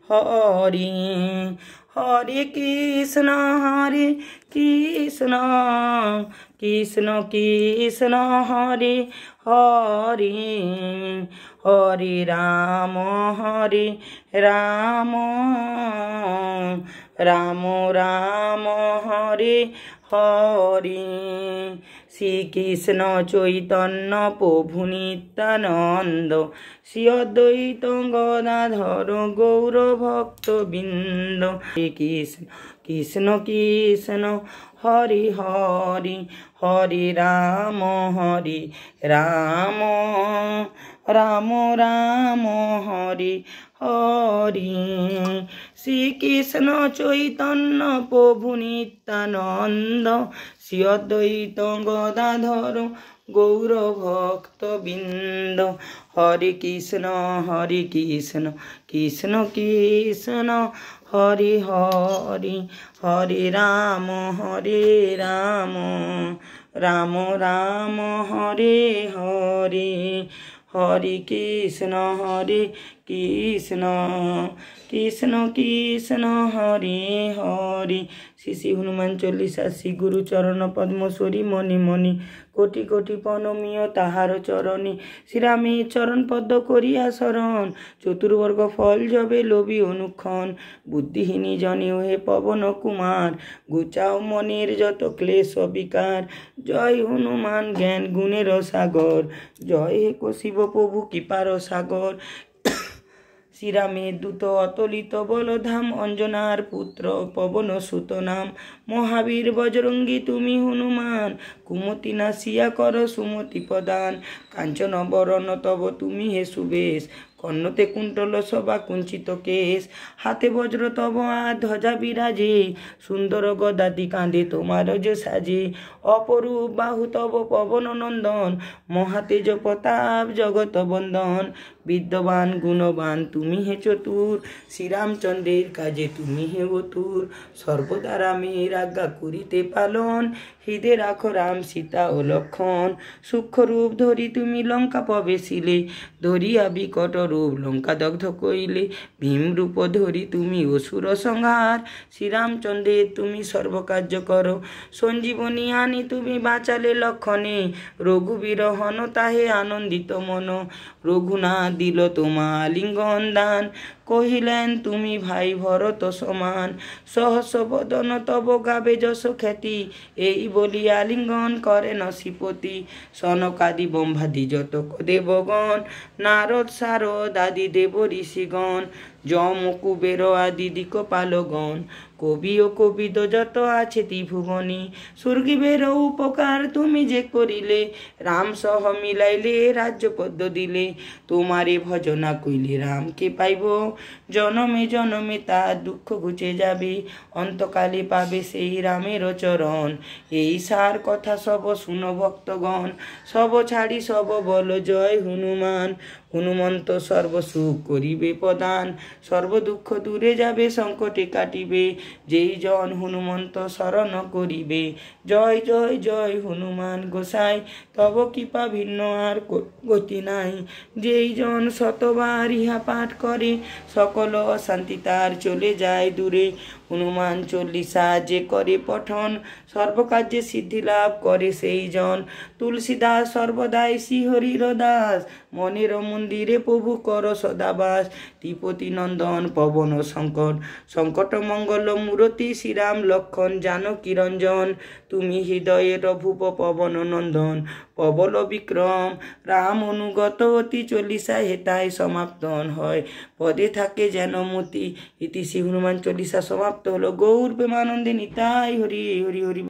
হরি। হরে কৃষ্ণ কৃষ্ণ কৃষ্ণ হরে হরে, হরে রাম রাম রাম রাম হরে হরে। শ্রীকৃষ্ণ চৈতন্য প্রভু নিত্যানন্দ, শ্রী অদ্বৈত গদাধর গৌর ভক্তবৃন্দ। কৃষ্ণ কৃষ্ণ কৃষ্ণ হরে হরে, হরে রাম রাম রাম রাম হরে হরে। শ্রীকৃষ্ণ চৈতন্য প্রভু নিত্যানন্দ, শ্রী অদ্বৈত গদাধর গৌর ভক্তবৃন্দ। হরে কৃষ্ণ কৃষ্ণ কৃষ্ণ হরে হরে, হরে রাম রাম রাম রাম হরে হরে। হরে কৃষ্ণ কৃষ্ণ কৃষ্ণ হরে হরে। শ্রী শ্রী হনুমান চল্লিশা। শ্রী গুরু চরণ পদ্মশ্বরী মণি মণি, কোটি কোটি প্রণমীয় তাহার চরণে। শ্রীরামে চরণ পদ্ম করিয়া শরণ, চতুর্বর্গ ফল যবে লোভী অনুক্ষণ। বুদ্ধিহীনী জনে হে পবন কুমার, গুচাও মনের যত ক্লেশ বিকার। জয় হনুমান জ্ঞান গুণের সাগর, জয় হে শিব প্রভু কৃপার সাগর। শ্রীরামের দূত অতলিত বলধাম, অঞ্জনার পুত্র পবন সুত নাম। মহাবীর বজরঙ্গী তুমি হনুমান, কুমতি নাসিয়া কর সুমতি প্রদান। কাঞ্চন বরণ তব তুমি হে সুবেশ, কর্ণতে কুণ্ডল শোভা কুঞ্চিত কেশ। হাতে বজ্র তব ধ্বজা বিরাজে, সুন্দর গদাতি কাঁধে তোমার যে সাজে। অপরূপ বাহু তব পবন নন্দন, মহাতেজ প্রতাপ জগত বন্দন। বিদ্যবান গুণবান তুমি হে চতুর, শ্রীরামচন্দ্রের কাজে তুমি হে অতুর। সর্বদা রামের আজ্ঞা করিতে পালন, হৃদে রাখো রাম সীতা ও লক্ষণ। সূক্ষ্ম রূপ ধরি তুমি লঙ্কা প্রবেশিলে, ধরিয়া বিকট রূপ লঙ্কা দগ্ধ কইলে। ভীম রূপ ধরি তুমি অসুর সংহার, শ্রীরামচন্দ্রের তুমি সর্বকার্য করো। সঞ্জীবনী আনি তুমি বাঁচালে লক্ষণে, রঘুবীর হন তাহে আনন্দিত মন। রঘুনাথ দিল তোমা লিঙ্গন দান, কহিলেন তুমি ভাই ভরত সমান। সহস্র বদন তব গাবে যশ খ্যাতি, এই বলিয়া লিঙ্গন করেন শ্রীপতি। সনকাদি ব্রহ্মাদি যত দেবগণ, নারদ শারদ আদি দেব ঋষিগণ। যম কুবের আদি দিকপালগণ, কবি ও কবিদ যত আছে ত্রিভুবনে। স্বর্গীবের উপকার তুমি যে করিলে, রাম সহ মিলাইলে রাজ্য পদ্ম দিলে। তোমারে ভজনা কইলে রামকে পাইব, জনমে জনমে তার দুঃখ ঘুচে যাবে। অন্তকালে পাবে সেই রামের চরণ, এই সার কথা সব শুনো ভক্তগণ। সব ছাড়ি সব বল জয় হনুমান, হনুমন্ত সর্বসুখ করিবে প্রদান। সর্ব দুঃখ দূরে যাবে সংকটে কাটিবে, যেই জন হনুমন্ত শরণ করিবে। জয় জয় জয় হনুমান গোসাই, তব কৃপা ভিন্ন আর গতি নাই। যেই জন শতবার ইহা পাঠ করে, সকল অশান্তি তার চলে যায় দূরে। হনুমান চল্লিশা যে করে পঠন, সর্বকার্যে সিদ্ধি লাভ করে সেই জন। তুলসীদাস সর্বদাই শ্রীহরির দাস, মনের মন্দিরে প্রভু কর সদাবাস। ত্রিপতি নন্দন পবন শঙ্কর, সংকট মঙ্গল মূরতি শ্রীরাম লক্ষণ জানকী রঞ্জন। তুমি হৃদয়ের ভূপ পবন নন্দন, প্রবল বিক্রম রাম অনুগত অতি। চল্লিশা হেতায় সমাপ্তন হয়, পদে থাকে যেন মতি। ইতি শ্রী হনুমান চল্লিশা সমাপ্ত হলো। গৌর প্রেমানন্দে নিতাই হরি হরি হরি।